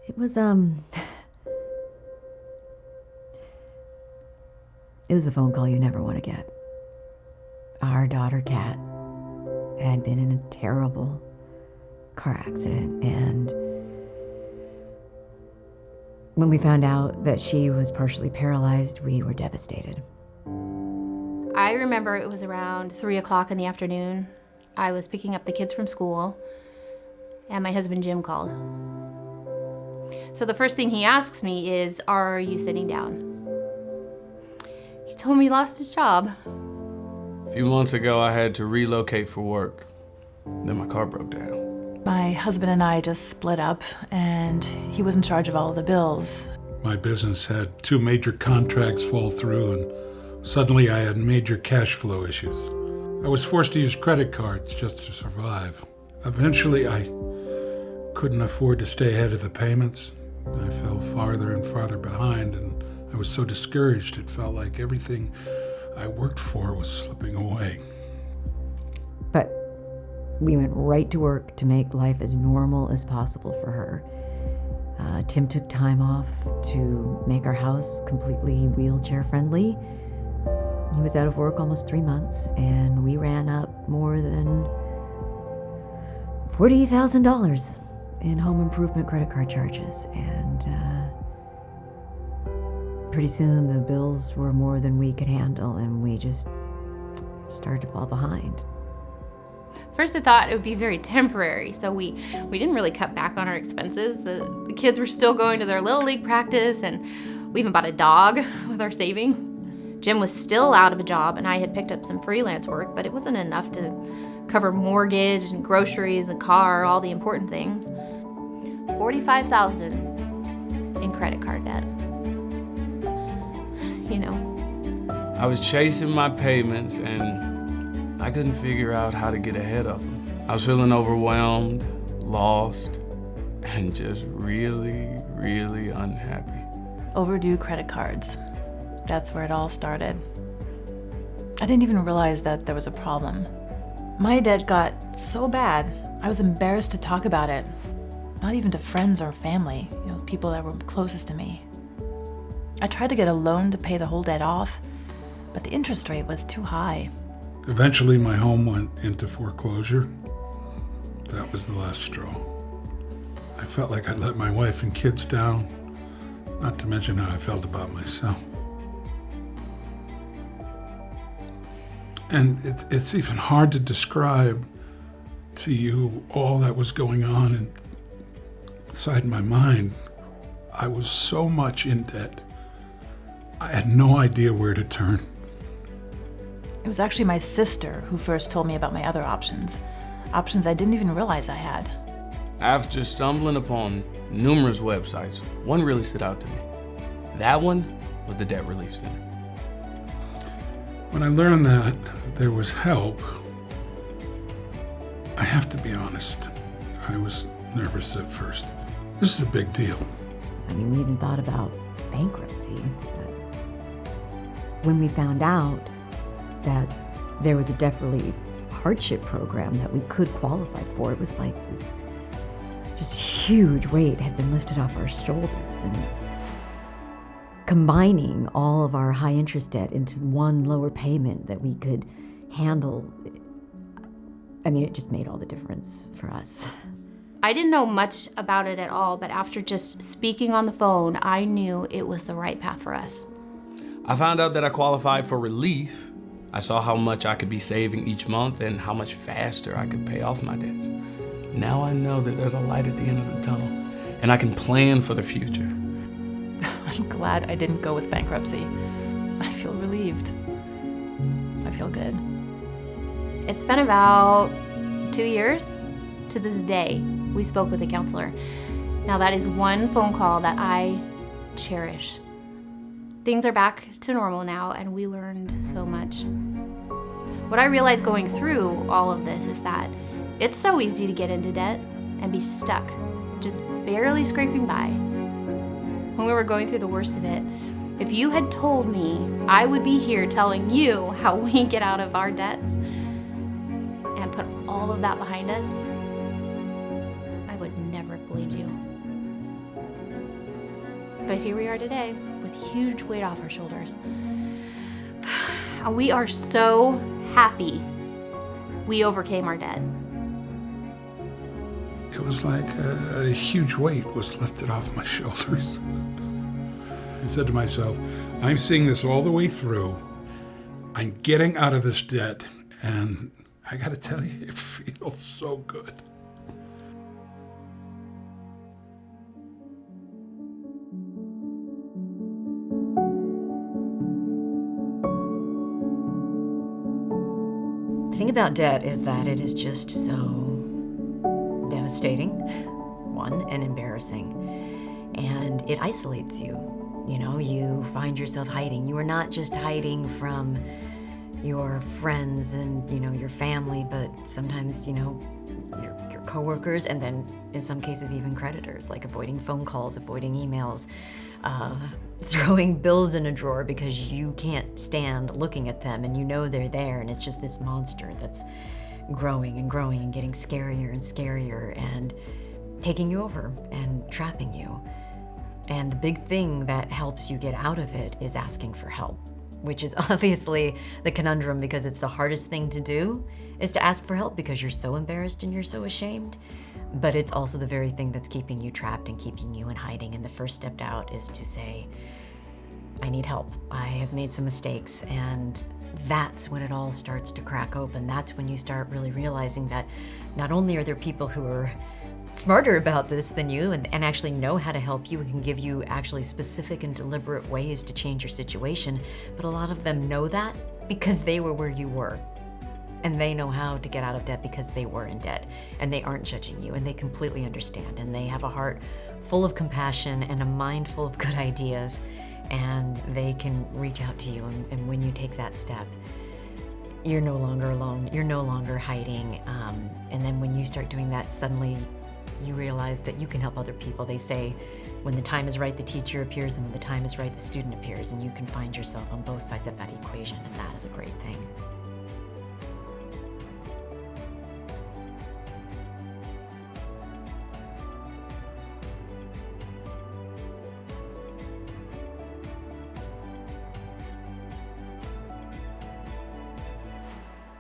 It was, it was the phone call you never want to get. Our daughter, Kat, had been in a terrible car accident, and when we found out that she was partially paralyzed, we were devastated. I remember it was around 3 o'clock in the afternoon. I was picking up the kids from school, and my husband Jim called. So the first thing he asks me is, "Are you sitting down?" He told me he lost his job. A few months ago, I had to relocate for work. Then my car broke down. My husband and I just split up, and he was in charge of all of the bills. My business had 2 major contracts fall through, and suddenly I had major cash flow issues. I was forced to use credit cards just to survive. Eventually, I couldn't afford to stay ahead of the payments. I fell farther and farther behind, and I was so discouraged it felt like everything I worked for was slipping away. But we went right to work to make life as normal as possible for her. Tim took time off to make our house completely wheelchair friendly. He was out of work almost 3 months, and we ran up more than $40,000 in home improvement credit card charges. And pretty soon the bills were more than we could handle, and we just started to fall behind. First I thought it would be very temporary, so we didn't really cut back on our expenses. The kids were still going to their Little League practice, and we even bought a dog with our savings. Jim was still out of a job, and I had picked up some freelance work, but it wasn't enough to cover mortgage and groceries and car, all the important things. $45,000 in credit card debt. You know. I was chasing my payments, and I couldn't figure out how to get ahead of them. I was feeling overwhelmed, lost, and just really, really unhappy. Overdue credit cards. That's where it all started. I didn't even realize that there was a problem. My debt got so bad, I was embarrassed to talk about it. Not even to friends or family, people that were closest to me. I tried to get a loan to pay the whole debt off, but the interest rate was too high. Eventually, my home went into foreclosure. That was the last straw. I felt like I'd let my wife and kids down, not to mention how I felt about myself. And it's even hard to describe to you all that was going on inside my mind. I was so much in debt. I had no idea where to turn. It was actually my sister who first told me about my other options I didn't even realize I had. After stumbling upon numerous websites, one really stood out to me. That one was the Debt Relief Center. When I learned that there was help, I have to be honest, I was nervous at first. This is a big deal. I mean, we even thought about bankruptcy. But when we found out that there was a debt relief hardship program that we could qualify for, it was like this just huge weight had been lifted off our shoulders. And combining all of our high interest debt into one lower payment that we could handle, I mean, it just made all the difference for us. I didn't know much about it at all, but after just speaking on the phone, I knew it was the right path for us. I found out that I qualified for relief. I saw how much I could be saving each month and how much faster I could pay off my debts. Now I know that there's a light at the end of the tunnel, and I can plan for the future. I'm glad I didn't go with bankruptcy. I feel relieved. I feel good. It's been about 2 years to this day we spoke with a counselor. Now that is one phone call that I cherish. Things are back to normal now, and we learned so much. What I realized going through all of this is that it's so easy to get into debt and be stuck, just barely scraping by. When we were going through the worst of it, if you had told me I would be here telling you how we get out of our debts and put all of that behind us, I would never have believed you. But here we are today with huge weight off our shoulders. We are so happy we overcame our debt. It was like a huge weight was lifted off my shoulders. I said to myself, I'm seeing this all the way through. I'm getting out of this debt, and I got to tell you, it feels so good. The thing about debt is that it is just so devastating, one, and embarrassing. And it isolates you. You know, you find yourself hiding. You are not just hiding from your friends and, your family, but sometimes, your coworkers, and then in some cases even creditors, like avoiding phone calls, avoiding emails, throwing bills in a drawer because you can't stand looking at them and they're there, and it's just this monster that's growing and growing and getting scarier and scarier and taking you over and trapping you. And the big thing that helps you get out of it is asking for help, which is obviously the conundrum, because it's the hardest thing to do, is to ask for help because you're so embarrassed and you're so ashamed. But it's also the very thing that's keeping you trapped and keeping you in hiding. And the first step out is to say, I need help. I have made some mistakes. And that's when it all starts to crack open. That's when you start really realizing that not only are there people who are smarter about this than you and actually know how to help you and can give you actually specific and deliberate ways to change your situation, but a lot of them know that because they were where you were. And they know how to get out of debt because they were in debt, and they aren't judging you, and they completely understand, and they have a heart full of compassion and a mind full of good ideas, and they can reach out to you. And when you take that step, you're no longer alone, you're no longer hiding. And then when you start doing that, suddenly you realize that you can help other people. They say, when the time is right, the teacher appears, and when the time is right, the student appears, and you can find yourself on both sides of that equation, and that is a great thing.